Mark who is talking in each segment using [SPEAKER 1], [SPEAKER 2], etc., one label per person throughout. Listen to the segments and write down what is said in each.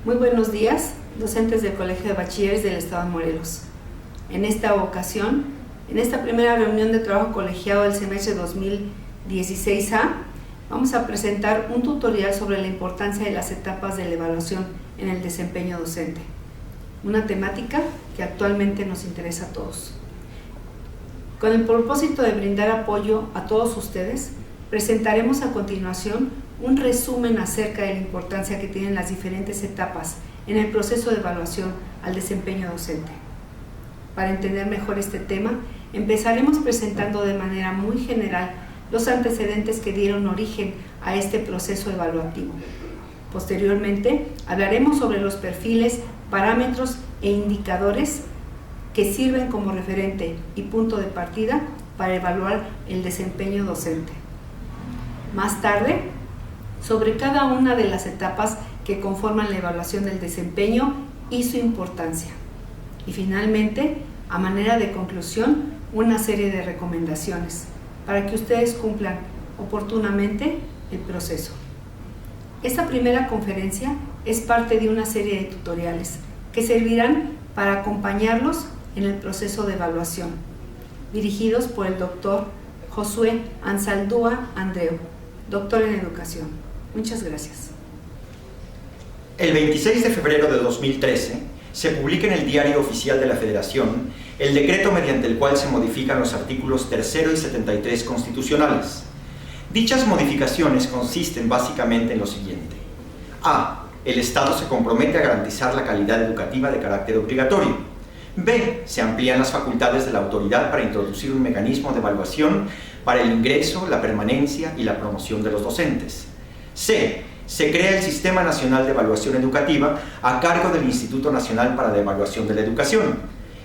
[SPEAKER 1] Muy buenos días, docentes del Colegio de Bachilleres del Estado de Morelos. En esta ocasión, en esta primera reunión de trabajo colegiado del semestre 2016A, vamos a presentar un tutorial sobre la importancia de las etapas de la evaluación en el desempeño docente, una temática que actualmente nos interesa a todos. Con el propósito de brindar apoyo a todos ustedes, presentaremos a continuación un resumen acerca de la importancia que tienen las diferentes etapas en el proceso de evaluación al desempeño docente. Para entender mejor este tema, empezaremos presentando de manera muy general los antecedentes que dieron origen a este proceso evaluativo. Posteriormente, hablaremos sobre los perfiles, parámetros e indicadores que sirven como referente y punto de partida para evaluar el desempeño docente. Más tarde, sobre cada una de las etapas que conforman la evaluación del desempeño y su importancia. Y finalmente, a manera de conclusión, una serie de recomendaciones para que ustedes cumplan oportunamente el proceso. Esta primera conferencia es parte de una serie de tutoriales que servirán para acompañarlos en el proceso de evaluación, dirigidos por el doctor Josué Ansaldúa Andreu, doctor en Educación. Muchas gracias.
[SPEAKER 2] El 26 de febrero de 2013 se publica en el Diario Oficial de la Federación el decreto mediante el cual se modifican los artículos 3 y 73 constitucionales. Dichas modificaciones consisten básicamente en lo siguiente. A. El Estado se compromete a garantizar la calidad educativa de carácter obligatorio. B. Se amplían las facultades de la autoridad para introducir un mecanismo de evaluación para el ingreso, la permanencia y la promoción de los docentes. C. Se crea el Sistema Nacional de Evaluación Educativa a cargo del Instituto Nacional para la Evaluación de la Educación.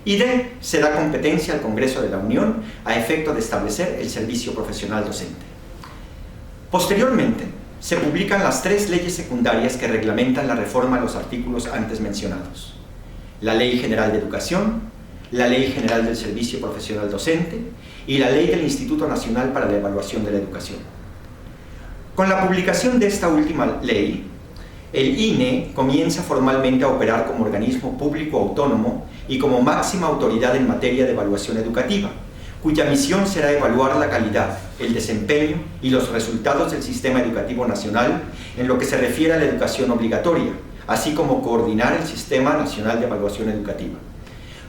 [SPEAKER 2] Y D. Se da competencia al Congreso de la Unión a efecto de establecer el servicio profesional docente. Posteriormente, se publican las 3 leyes secundarias que reglamentan la reforma a los artículos antes mencionados: la Ley General de Educación, la Ley General del Servicio Profesional Docente y la Ley del Instituto Nacional para la Evaluación de la Educación. Con la publicación de esta última ley, el INE comienza formalmente a operar como organismo público autónomo y como máxima autoridad en materia de evaluación educativa, cuya misión será evaluar la calidad, el desempeño y los resultados del sistema educativo nacional en lo que se refiere a la educación obligatoria, así como coordinar el Sistema Nacional de Evaluación Educativa.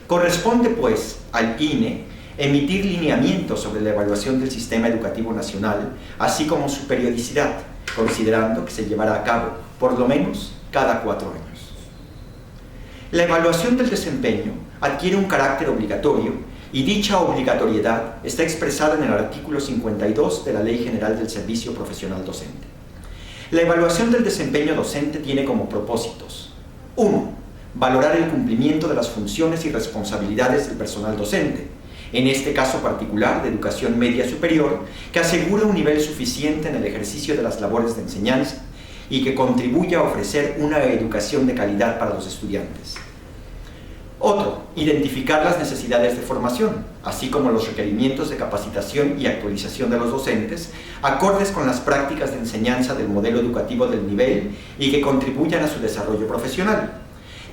[SPEAKER 2] Corresponde, pues, al INE emitir lineamientos sobre la evaluación del sistema educativo nacional, así como su periodicidad, considerando que se llevará a cabo por lo menos cada 4 años. La evaluación del desempeño adquiere un carácter obligatorio y dicha obligatoriedad está expresada en el artículo 52 de la Ley General del Servicio Profesional Docente. La evaluación del desempeño docente tiene como propósitos: 1. Valorar el cumplimiento de las funciones y responsabilidades del personal docente, en este caso particular de educación media superior, que asegure un nivel suficiente en el ejercicio de las labores de enseñanza y que contribuya a ofrecer una educación de calidad para los estudiantes. Otro, identificar las necesidades de formación, así como los requerimientos de capacitación y actualización de los docentes, acordes con las prácticas de enseñanza del modelo educativo del nivel y que contribuyan a su desarrollo profesional.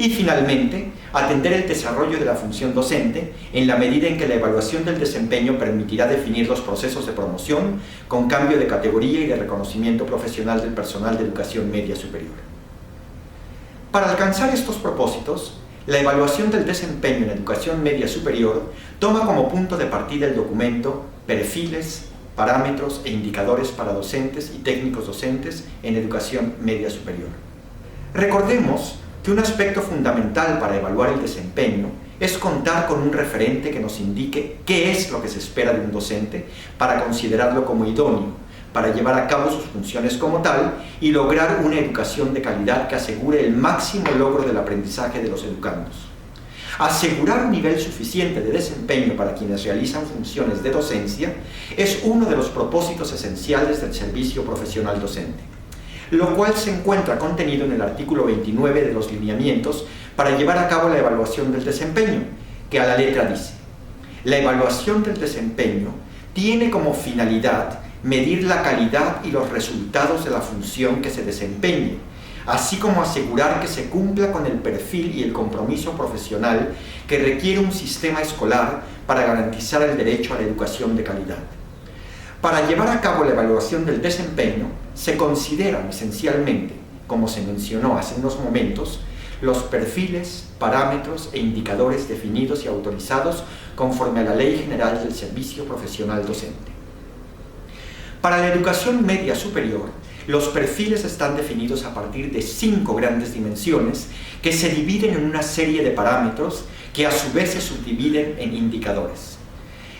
[SPEAKER 2] Y finalmente, atender el desarrollo de la función docente en la medida en que la evaluación del desempeño permitirá definir los procesos de promoción con cambio de categoría y de reconocimiento profesional del personal de educación media superior. Para alcanzar estos propósitos, la evaluación del desempeño en educación media superior toma como punto de partida el documento Perfiles, Parámetros e Indicadores para docentes y técnicos docentes en educación media superior. Recordemos que un aspecto fundamental para evaluar el desempeño es contar con un referente que nos indique qué es lo que se espera de un docente para considerarlo como idóneo, para llevar a cabo sus funciones como tal y lograr una educación de calidad que asegure el máximo logro del aprendizaje de los educandos. Asegurar un nivel suficiente de desempeño para quienes realizan funciones de docencia es uno de los propósitos esenciales del servicio profesional docente, lo cual se encuentra contenido en el artículo 29 de los lineamientos para llevar a cabo la evaluación del desempeño, que a la letra dice: la evaluación del desempeño tiene como finalidad medir la calidad y los resultados de la función que se desempeñe, así como asegurar que se cumpla con el perfil y el compromiso profesional que requiere un sistema escolar para garantizar el derecho a la educación de calidad. Para llevar a cabo la evaluación del desempeño, se consideran esencialmente, como se mencionó hace unos momentos, los perfiles, parámetros e indicadores definidos y autorizados conforme a la Ley General del Servicio Profesional Docente. Para la educación media superior, los perfiles están definidos a partir de 5 grandes dimensiones que se dividen en una serie de parámetros que a su vez se subdividen en indicadores.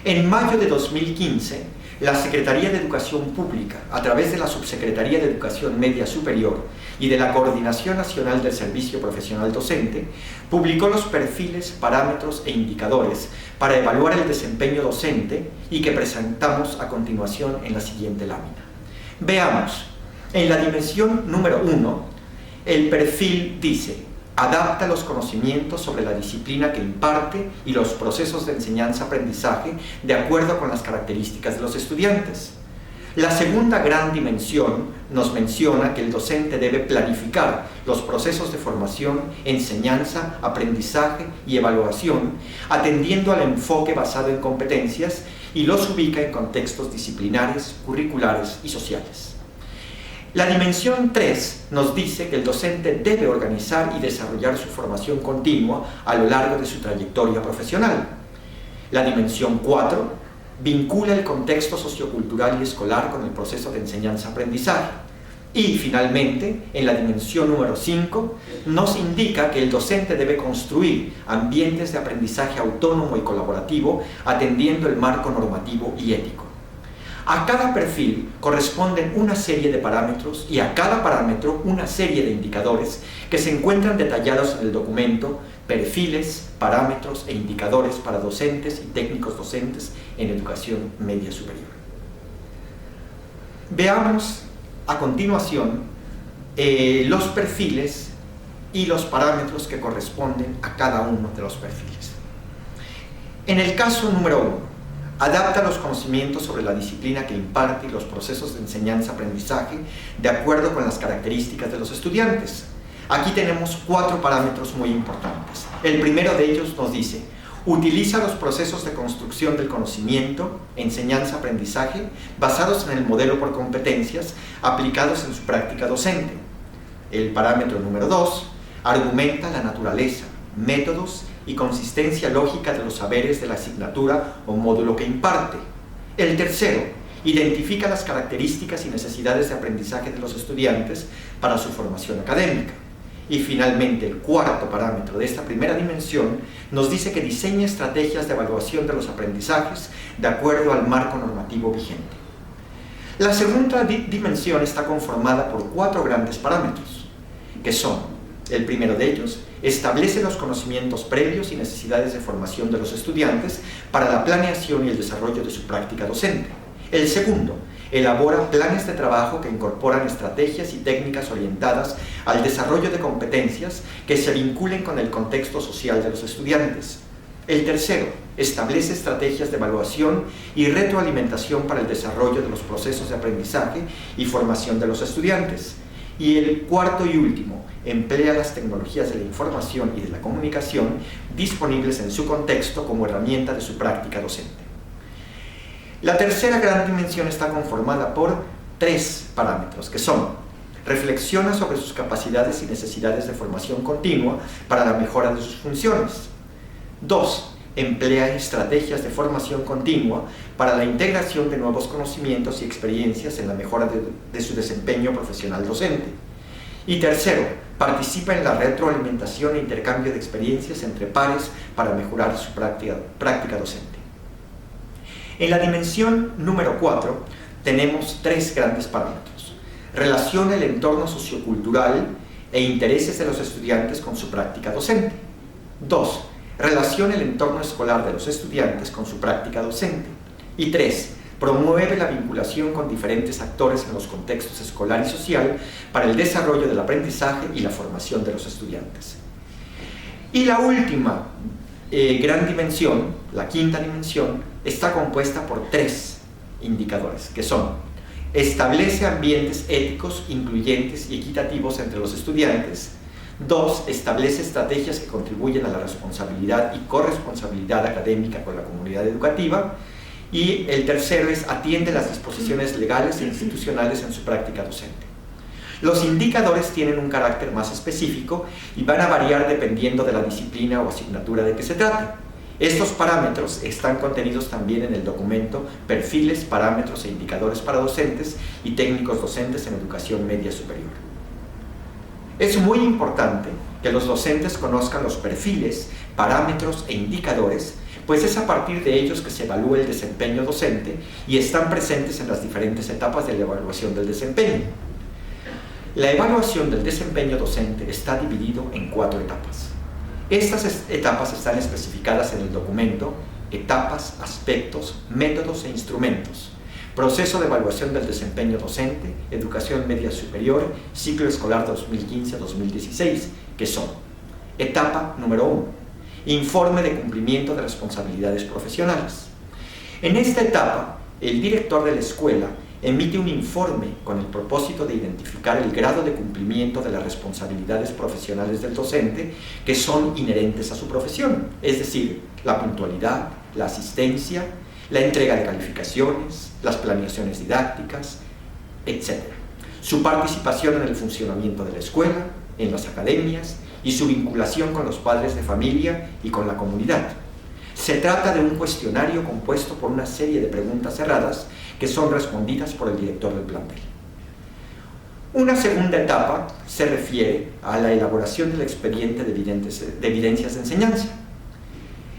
[SPEAKER 2] En mayo de 2015, la Secretaría de Educación Pública, a través de la Subsecretaría de Educación Media Superior y de la Coordinación Nacional del Servicio Profesional Docente, publicó los perfiles, parámetros e indicadores para evaluar el desempeño docente y que presentamos a continuación en la siguiente lámina. Veamos, en la dimensión número 1, el perfil dice: adapta los conocimientos sobre la disciplina que imparte y los procesos de enseñanza-aprendizaje de acuerdo con las características de los estudiantes. La segunda gran dimensión nos menciona que el docente debe planificar los procesos de formación, enseñanza, aprendizaje y evaluación, atendiendo al enfoque basado en competencias, y los ubica en contextos disciplinares, curriculares y sociales. La dimensión 3 nos dice que el docente debe organizar y desarrollar su formación continua a lo largo de su trayectoria profesional. La dimensión 4 vincula el contexto sociocultural y escolar con el proceso de enseñanza-aprendizaje. Y finalmente, en la dimensión número 5, nos indica que el docente debe construir ambientes de aprendizaje autónomo y colaborativo, atendiendo el marco normativo y ético. A cada perfil corresponden una serie de parámetros y a cada parámetro una serie de indicadores que se encuentran detallados en el documento Perfiles, Parámetros e Indicadores para Docentes y Técnicos Docentes en Educación Media Superior. Veamos a continuación los perfiles y los parámetros que corresponden a cada uno de los perfiles. En el caso número 1, adapta los conocimientos sobre la disciplina que imparte y los procesos de enseñanza-aprendizaje de acuerdo con las características de los estudiantes. Aquí tenemos 4 parámetros muy importantes. El primero de ellos nos dice: utiliza los procesos de construcción del conocimiento, enseñanza-aprendizaje, basados en el modelo por competencias, aplicados en su práctica docente. El parámetro número 2, argumenta la naturaleza, métodos y consistencia lógica de los saberes de la asignatura o módulo que imparte. El tercero, identifica las características y necesidades de aprendizaje de los estudiantes para su formación académica. Y finalmente, el cuarto parámetro de esta primera dimensión nos dice que diseña estrategias de evaluación de los aprendizajes de acuerdo al marco normativo vigente. La segunda dimensión está conformada por 4 grandes parámetros, que son: el primero de ellos, establece los conocimientos previos y necesidades de formación de los estudiantes para la planeación y el desarrollo de su práctica docente. El segundo, elabora planes de trabajo que incorporan estrategias y técnicas orientadas al desarrollo de competencias que se vinculen con el contexto social de los estudiantes. El tercero, establece estrategias de evaluación y retroalimentación para el desarrollo de los procesos de aprendizaje y formación de los estudiantes. Y el cuarto y último, emplea las tecnologías de la información y de la comunicación disponibles en su contexto como herramienta de su práctica docente. La tercera gran dimensión está conformada por 3 parámetros, que son: reflexiona sobre sus capacidades y necesidades de formación continua para la mejora de sus funciones. 2. Emplea estrategias de formación continua para la integración de nuevos conocimientos y experiencias en la mejora de su desempeño profesional docente. Y tercero, participa en la retroalimentación e intercambio de experiencias entre pares para mejorar su práctica docente. En la dimensión número 4 tenemos 3 grandes parámetros. Relaciona el entorno sociocultural e intereses de los estudiantes con su práctica docente. 2. Relaciona el entorno escolar de los estudiantes con su práctica docente. Y 3. Promueve la vinculación con diferentes actores en los contextos escolar y social para el desarrollo del aprendizaje y la formación de los estudiantes. Y la última gran dimensión, la quinta dimensión, está compuesta por 3 indicadores, que son: establece ambientes éticos, incluyentes y equitativos entre los estudiantes. 2, establece estrategias que contribuyen a la responsabilidad y corresponsabilidad académica con la comunidad educativa. Y el tercero es atiende las disposiciones legales e institucionales en su práctica docente. Los indicadores tienen un carácter más específico y van a variar dependiendo de la disciplina o asignatura de que se trate. Estos parámetros están contenidos también en el documento Perfiles, Parámetros e Indicadores para Docentes y Técnicos Docentes en Educación Media Superior. Es muy importante que los docentes conozcan los perfiles, parámetros e indicadores, pues es a partir de ellos que se evalúa el desempeño docente y están presentes en las diferentes etapas de la evaluación del desempeño. La evaluación del desempeño docente está dividido en 4 etapas. Estas etapas están especificadas en el documento Etapas, Aspectos, Métodos e Instrumentos. Proceso de evaluación del desempeño docente, Educación Media Superior, ciclo escolar 2015-2016, que son: etapa número 1, informe de cumplimiento de responsabilidades profesionales. En esta etapa, el director de la escuela emite un informe con el propósito de identificar el grado de cumplimiento de las responsabilidades profesionales del docente que son inherentes a su profesión, es decir, la puntualidad, la asistencia, la entrega de calificaciones, las planeaciones didácticas, etc. Su participación en el funcionamiento de la escuela, en las academias y su vinculación con los padres de familia y con la comunidad. Se trata de un cuestionario compuesto por una serie de preguntas cerradas que son respondidas por el director del plantel. Una segunda etapa se refiere a la elaboración del expediente de evidencias de enseñanza.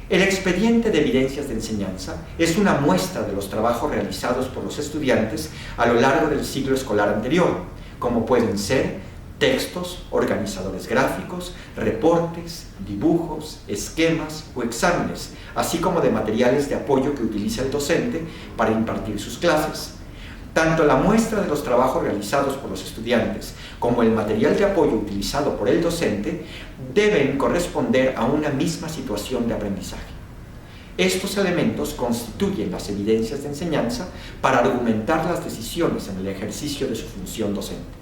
[SPEAKER 2] El expediente de evidencias de enseñanza es una muestra de los trabajos realizados por los estudiantes a lo largo del ciclo escolar anterior, como pueden ser textos, organizadores gráficos, reportes, dibujos, esquemas o exámenes, así como de materiales de apoyo que utiliza el docente para impartir sus clases. Tanto la muestra de los trabajos realizados por los estudiantes como el material de apoyo utilizado por el docente deben corresponder a una misma situación de aprendizaje. Estos elementos constituyen las evidencias de enseñanza para argumentar las decisiones en el ejercicio de su función docente.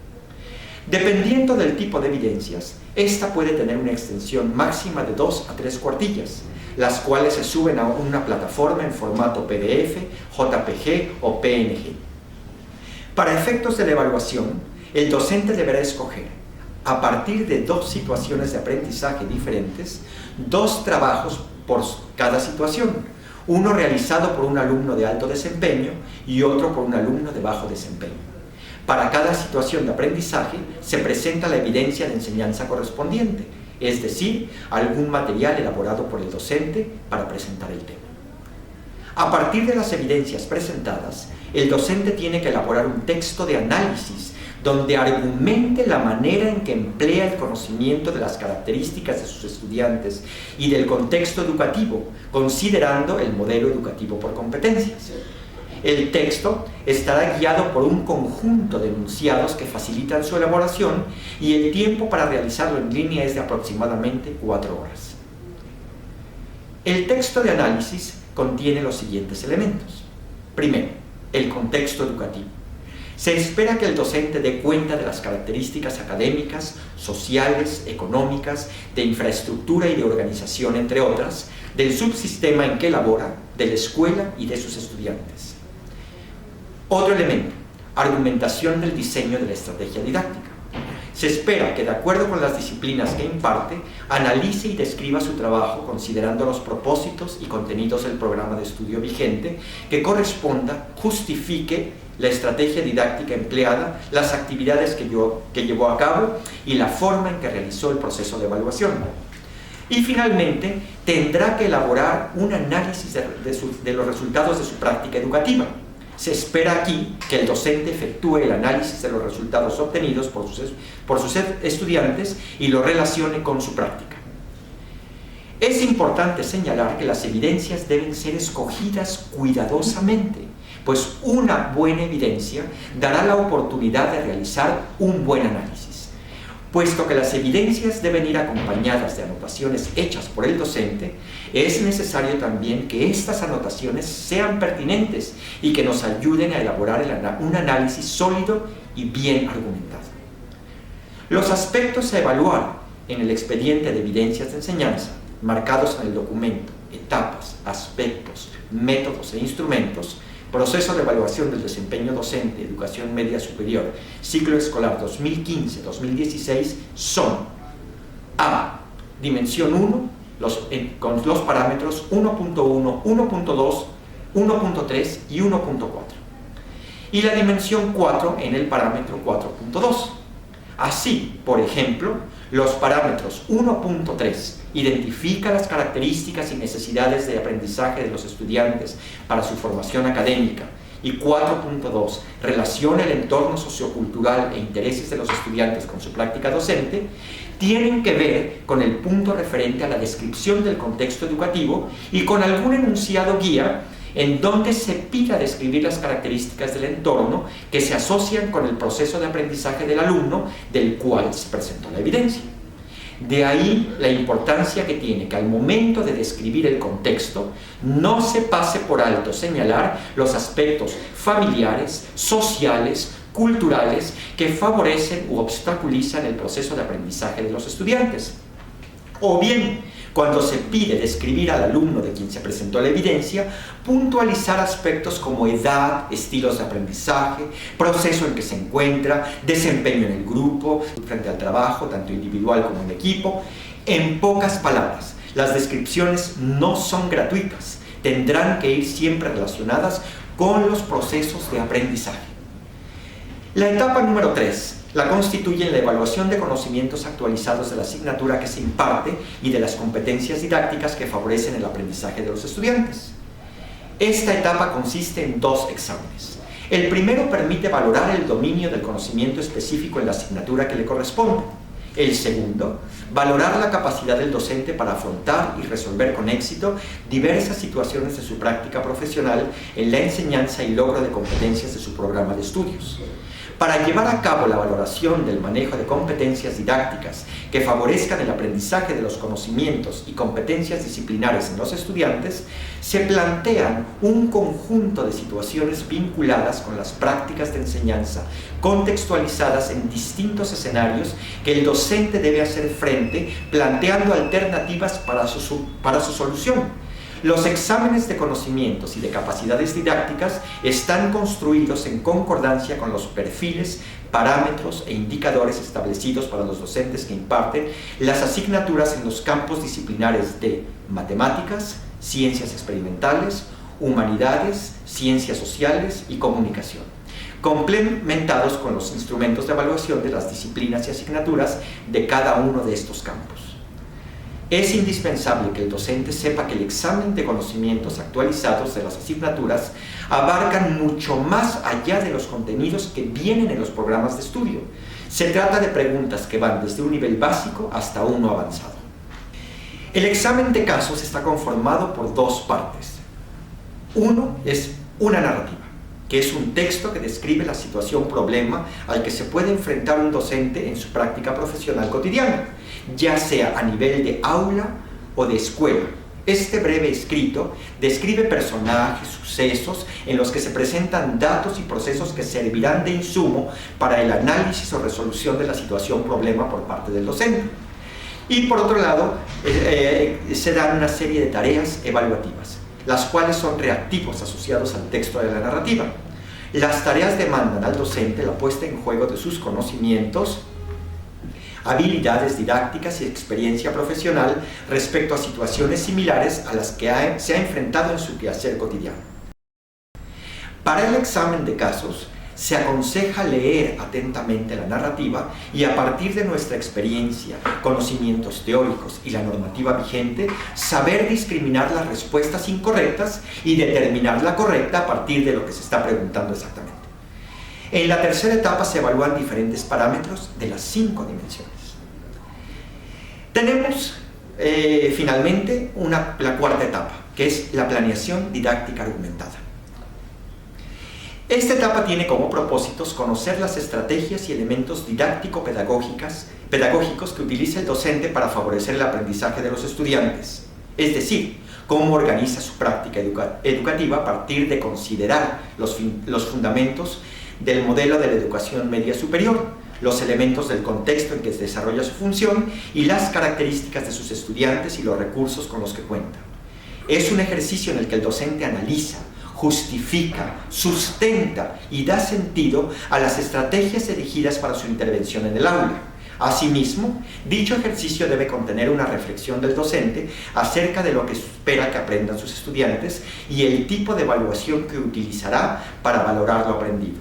[SPEAKER 2] Dependiendo del tipo de evidencias, esta puede tener una extensión máxima de 2 a 3 cuartillas, las cuales se suben a una plataforma en formato PDF, JPG o PNG. Para efectos de la evaluación, el docente deberá escoger, a partir de 2 situaciones de aprendizaje diferentes, 2 trabajos por cada situación, uno realizado por un alumno de alto desempeño y otro por un alumno de bajo desempeño. Para cada situación de aprendizaje se presenta la evidencia de enseñanza correspondiente, es decir, algún material elaborado por el docente para presentar el tema. A partir de las evidencias presentadas, el docente tiene que elaborar un texto de análisis donde argumente la manera en que emplea el conocimiento de las características de sus estudiantes y del contexto educativo, considerando el modelo educativo por competencias. El texto estará guiado por un conjunto de enunciados que facilitan su elaboración y el tiempo para realizarlo en línea es de aproximadamente 4 horas. El texto de análisis contiene los siguientes elementos. Primero, el contexto educativo. Se espera que el docente dé cuenta de las características académicas, sociales, económicas, de infraestructura y de organización, entre otras, del subsistema en que labora, de la escuela y de sus estudiantes. Otro elemento, argumentación del diseño de la estrategia didáctica. Se espera que, de acuerdo con las disciplinas que imparte, analice y describa su trabajo considerando los propósitos y contenidos del programa de estudio vigente que corresponda, justifique la estrategia didáctica empleada, las actividades que llevó a cabo y la forma en que realizó el proceso de evaluación. Y finalmente, tendrá que elaborar un análisis de los resultados de su práctica educativa. Se espera aquí que el docente efectúe el análisis de los resultados obtenidos por sus estudiantes y lo relacione con su práctica. Es importante señalar que las evidencias deben ser escogidas cuidadosamente, pues una buena evidencia dará la oportunidad de realizar un buen análisis. Puesto que las evidencias deben ir acompañadas de anotaciones hechas por el docente, es necesario también que estas anotaciones sean pertinentes y que nos ayuden a elaborar un análisis sólido y bien argumentado. Los aspectos a evaluar en el expediente de evidencias de enseñanza, marcados en el documento, etapas, aspectos, métodos e instrumentos, proceso de evaluación del desempeño docente, educación media superior, ciclo escolar 2015-2016, son A. Dimensión 1, con los parámetros 1.1, 1.2, 1.3 y 1.4. Y la dimensión 4 en el parámetro 4.2. Así, por ejemplo, los parámetros 1.3 identifica las características y necesidades de aprendizaje de los estudiantes para su formación académica, y 4.2 relaciona el entorno sociocultural e intereses de los estudiantes con su práctica docente, tienen que ver con el punto referente a la descripción del contexto educativo y con algún enunciado guía en donde se pida describir las características del entorno que se asocian con el proceso de aprendizaje del alumno del cual se presentó la evidencia. De ahí la importancia que tiene que al momento de describir el contexto no se pase por alto señalar los aspectos familiares, sociales, culturales que favorecen u obstaculizan el proceso de aprendizaje de los estudiantes. O bien, cuando se pide describir al alumno de quien se presentó la evidencia, puntualizar aspectos como edad, estilos de aprendizaje, proceso en que se encuentra, desempeño en el grupo, frente al trabajo, tanto individual como en equipo. En pocas palabras, las descripciones no son gratuitas, tendrán que ir siempre relacionadas con los procesos de aprendizaje. La etapa número 3 la constituye en la evaluación de conocimientos actualizados de la asignatura que se imparte y de las competencias didácticas que favorecen el aprendizaje de los estudiantes. Esta etapa consiste en 2 exámenes. El primero permite valorar el dominio del conocimiento específico en la asignatura que le corresponde. El segundo, valorar la capacidad del docente para afrontar y resolver con éxito diversas situaciones de su práctica profesional en la enseñanza y logro de competencias de su programa de estudios. Para llevar a cabo la valoración del manejo de competencias didácticas que favorezcan el aprendizaje de los conocimientos y competencias disciplinares en los estudiantes, se plantean un conjunto de situaciones vinculadas con las prácticas de enseñanza, contextualizadas en distintos escenarios que el docente debe hacer frente, planteando alternativas para su solución. Los exámenes de conocimientos y de capacidades didácticas están construidos en concordancia con los perfiles, parámetros e indicadores establecidos para los docentes que imparten las asignaturas en los campos disciplinares de matemáticas, ciencias experimentales, humanidades, ciencias sociales y comunicación, complementados con los instrumentos de evaluación de las disciplinas y asignaturas de cada uno de estos campos. Es indispensable que el docente sepa que el examen de conocimientos actualizados de las asignaturas abarcan mucho más allá de los contenidos que vienen en los programas de estudio. Se trata de preguntas que van desde un nivel básico hasta uno avanzado. El examen de casos está conformado por 2 partes. Uno es una narrativa, que es un texto que describe la situación-problema al que se puede enfrentar un docente en su práctica profesional cotidiana, ya sea a nivel de aula o de escuela. Este breve escrito describe personajes, sucesos en los que se presentan datos y procesos que servirán de insumo para el análisis o resolución de la situación-problema por parte del docente. Y por otro lado, se dan una serie de tareas evaluativas, las cuales son reactivos asociados al texto de la narrativa. Las tareas demandan al docente la puesta en juego de sus conocimientos, habilidades didácticas y experiencia profesional respecto a situaciones similares a las que se ha enfrentado en su quehacer cotidiano. Para el examen de casos, se aconseja leer atentamente la narrativa y a partir de nuestra experiencia, conocimientos teóricos y la normativa vigente, saber discriminar las respuestas incorrectas y determinar la correcta a partir de lo que se está preguntando exactamente. En la tercera etapa se evalúan diferentes parámetros de las 5 dimensiones. Tenemos finalmente la cuarta etapa, que es la planeación didáctica argumentada. Esta etapa tiene como propósitos conocer las estrategias y elementos didáctico-pedagógicos que utiliza el docente para favorecer el aprendizaje de los estudiantes, es decir, cómo organiza su práctica educativa a partir de considerar los fundamentos del modelo de la educación media superior, los elementos del contexto en que se desarrolla su función y las características de sus estudiantes y los recursos con los que cuenta. Es un ejercicio en el que el docente analiza, justifica, sustenta y da sentido a las estrategias elegidas para su intervención en el aula. Asimismo, dicho ejercicio debe contener una reflexión del docente acerca de lo que espera que aprendan sus estudiantes y el tipo de evaluación que utilizará para valorar lo aprendido.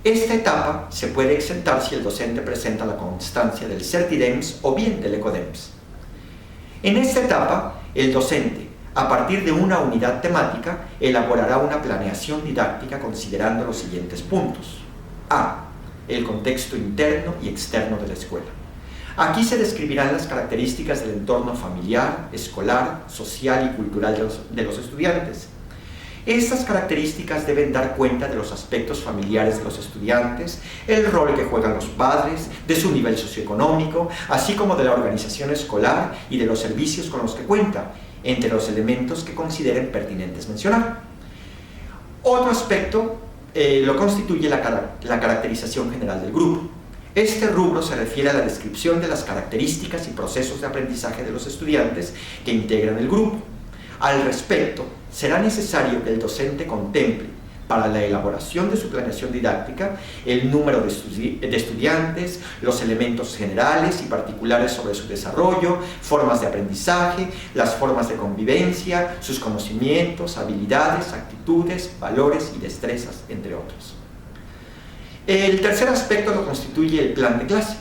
[SPEAKER 2] Esta etapa se puede exentar si el docente presenta la constancia del CERTIDEMS o bien del ECODEMS. En esta etapa, el docente, a partir de una unidad temática, elaborará una planeación didáctica considerando los siguientes puntos. A. El contexto interno y externo de la escuela. Aquí se describirán las características del entorno familiar, escolar, social y cultural de los estudiantes. Estas características deben dar cuenta de los aspectos familiares de los estudiantes, el rol que juegan los padres, de su nivel socioeconómico, así como de la organización escolar y de los servicios con los que cuenta, entre los elementos que consideren pertinentes mencionar. Otro aspecto lo constituye la caracterización general del grupo. Este rubro se refiere a la descripción de las características y procesos de aprendizaje de los estudiantes que integran el grupo. Al respecto, será necesario que el docente contemple, para la elaboración de su planeación didáctica, el número de estudiantes, los elementos generales y particulares sobre su desarrollo, formas de aprendizaje, las formas de convivencia, sus conocimientos, habilidades, actitudes, valores y destrezas, entre otros. El tercer aspecto lo constituye el plan de clase.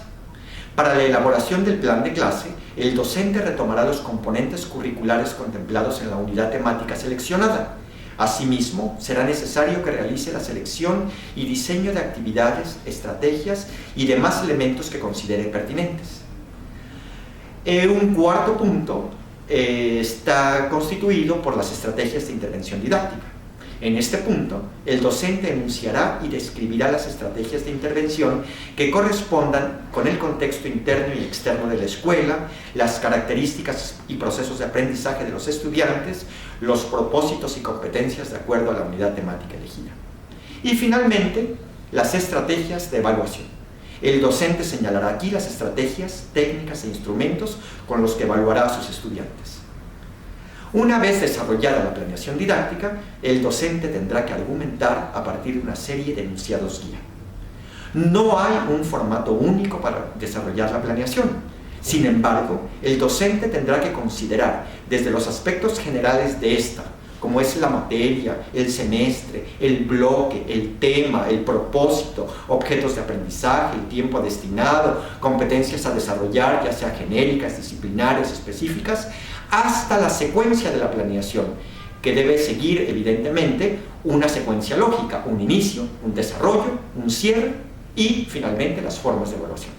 [SPEAKER 2] Para la elaboración del plan de clase, el docente retomará los componentes curriculares contemplados en la unidad temática seleccionada. Asimismo, será necesario que realice la selección y diseño de actividades, estrategias y demás elementos que considere pertinentes. Un cuarto punto está constituido por las estrategias de intervención didáctica. En este punto, el docente enunciará y describirá las estrategias de intervención que correspondan con el contexto interno y externo de la escuela, las características y procesos de aprendizaje de los estudiantes, los propósitos y competencias de acuerdo a la unidad temática elegida. Y finalmente, las estrategias de evaluación. El docente señalará aquí las estrategias, técnicas e instrumentos con los que evaluará a sus estudiantes. Una vez desarrollada la planeación didáctica, el docente tendrá que argumentar a partir de una serie de enunciados guía. No hay un formato único para desarrollar la planeación. Sin embargo, el docente tendrá que considerar desde los aspectos generales de esta, como es la materia, el semestre, el bloque, el tema, el propósito, objetos de aprendizaje, el tiempo destinado, competencias a desarrollar, ya sea genéricas, disciplinarias, específicas, hasta la secuencia de la planeación, que debe seguir evidentemente una secuencia lógica, un inicio, un desarrollo, un cierre y finalmente las formas de evaluación.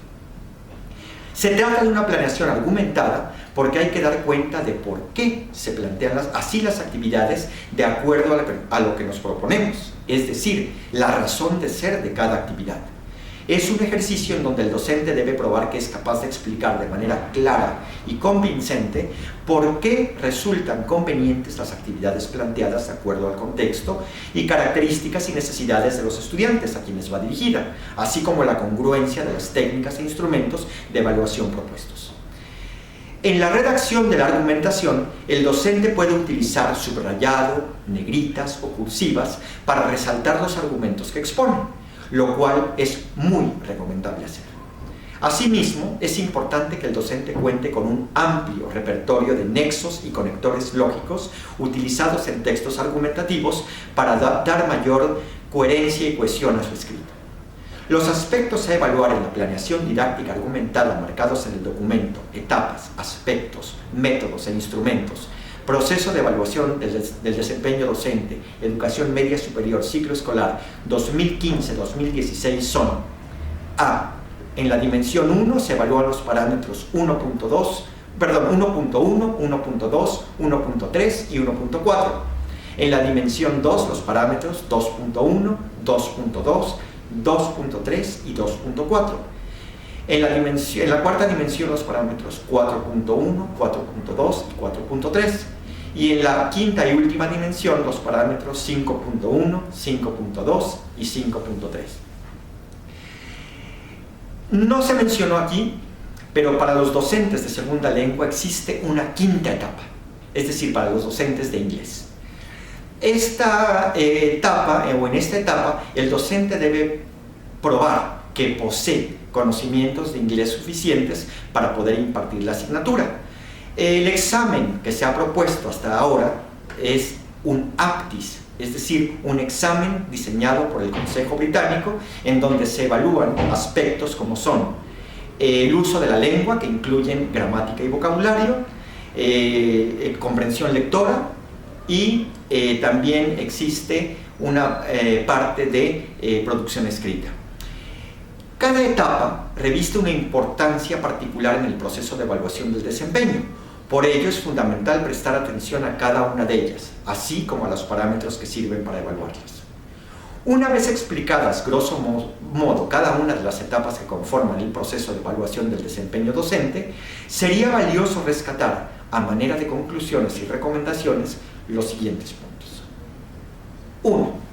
[SPEAKER 2] Se trata de una planeación argumentada porque hay que dar cuenta de por qué se plantean así las actividades de acuerdo a lo que nos proponemos, es decir, la razón de ser de cada actividad. Es un ejercicio en donde el docente debe probar que es capaz de explicar de manera clara y convincente por qué resultan convenientes las actividades planteadas de acuerdo al contexto y características y necesidades de los estudiantes a quienes va dirigida, así como la congruencia de las técnicas e instrumentos de evaluación propuestos. En la redacción de la argumentación, el docente puede utilizar subrayado, negritas o cursivas para resaltar los argumentos que expone, lo cual es muy recomendable hacer. Asimismo, es importante que el docente cuente con un amplio repertorio de nexos y conectores lógicos utilizados en textos argumentativos para dar mayor coherencia y cohesión a su escrito. Los aspectos a evaluar en la planeación didáctica argumentada marcados en el documento, etapas, aspectos, métodos e instrumentos, proceso de evaluación del desempeño docente, educación media superior, ciclo escolar 2015-2016 son: A. En la dimensión 1 se evalúan los parámetros 1.1, 1.2, 1.3 y 1.4. En la dimensión 2, los parámetros 2.1, 2.2, 2.3 y 2.4. En la cuarta dimensión, los parámetros 4.1, 4.2 y 4.3. Y en la quinta y última dimensión, los parámetros 5.1, 5.2 y 5.3. No se mencionó aquí, pero para los docentes de segunda lengua existe una quinta etapa, es decir, para los docentes de inglés. En esta etapa, el docente debe probar que posee conocimientos de inglés suficientes para poder impartir la asignatura. El examen que se ha propuesto hasta ahora es un APTIS, es decir, un examen diseñado por el Consejo Británico en donde se evalúan aspectos como son el uso de la lengua, que incluyen gramática y vocabulario, comprensión lectora, y también existe una parte de producción escrita. Cada etapa reviste una importancia particular en el proceso de evaluación del desempeño. Por ello es fundamental prestar atención a cada una de ellas, así como a los parámetros que sirven para evaluarlas. Una vez explicadas, grosso modo, cada una de las etapas que conforman el proceso de evaluación del desempeño docente, sería valioso rescatar, a manera de conclusiones y recomendaciones, los siguientes puntos. 1.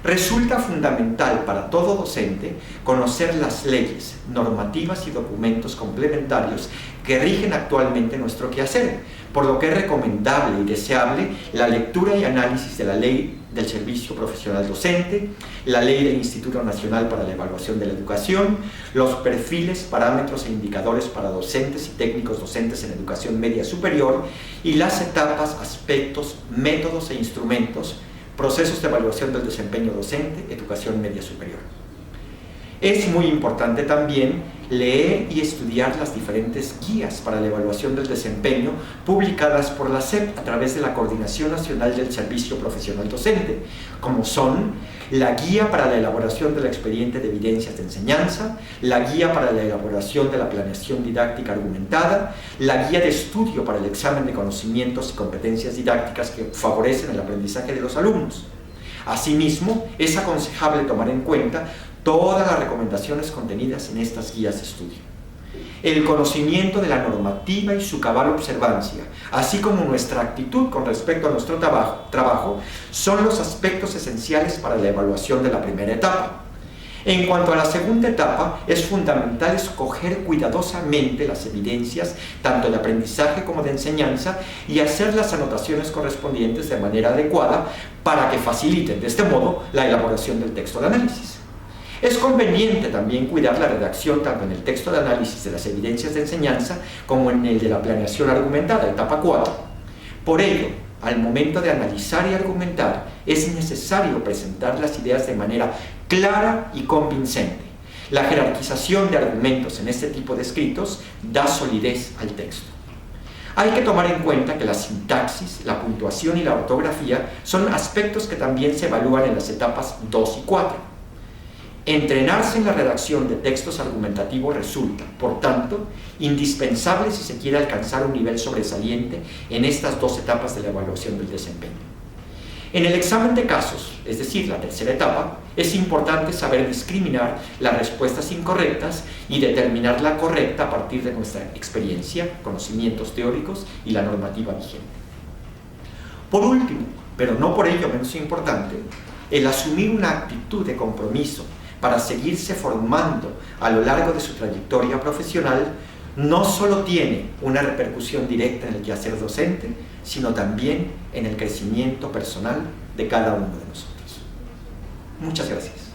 [SPEAKER 2] Resulta fundamental para todo docente conocer las leyes, normativas y documentos complementarios que rigen actualmente nuestro quehacer, por lo que es recomendable y deseable la lectura y análisis de la Ley del Servicio Profesional Docente, la Ley del Instituto Nacional para la Evaluación de la Educación, los perfiles, parámetros e indicadores para docentes y técnicos docentes en educación media superior y las etapas, aspectos, métodos e instrumentos, procesos de evaluación del desempeño docente, educación media superior. Es muy importante también leer y estudiar las diferentes guías para la evaluación del desempeño publicadas por la SEP a través de la Coordinación Nacional del Servicio Profesional Docente, como son la Guía para la elaboración del expediente de evidencias de enseñanza, la Guía para la elaboración de la planeación didáctica argumentada, la Guía de estudio para el examen de conocimientos y competencias didácticas que favorecen el aprendizaje de los alumnos. Asimismo, es aconsejable tomar en cuenta todas las recomendaciones contenidas en estas guías de estudio. El conocimiento de la normativa y su cabal observancia, así como nuestra actitud con respecto a nuestro trabajo, son los aspectos esenciales para la evaluación de la primera etapa. En cuanto a la segunda etapa, es fundamental escoger cuidadosamente las evidencias, tanto de aprendizaje como de enseñanza, y hacer las anotaciones correspondientes de manera adecuada para que faciliten, de este modo, la elaboración del texto de análisis. Es conveniente también cuidar la redacción tanto en el texto de análisis de las evidencias de enseñanza como en el de la planeación argumentada, etapa 4. Por ello, al momento de analizar y argumentar, es necesario presentar las ideas de manera clara y convincente. La jerarquización de argumentos en este tipo de escritos da solidez al texto. Hay que tomar en cuenta que la sintaxis, la puntuación y la ortografía son aspectos que también se evalúan en las etapas 2 y 4. Entrenarse en la redacción de textos argumentativos resulta, por tanto, indispensable si se quiere alcanzar un nivel sobresaliente en estas dos etapas de la evaluación del desempeño. En el examen de casos, es decir, la tercera etapa, es importante saber discriminar las respuestas incorrectas y determinar la correcta a partir de nuestra experiencia, conocimientos teóricos y la normativa vigente. Por último, pero no por ello menos importante, el asumir una actitud de compromiso para seguirse formando a lo largo de su trayectoria profesional no solo tiene una repercusión directa en el quehacer docente, sino también en el crecimiento personal de cada uno de nosotros. Muchas gracias.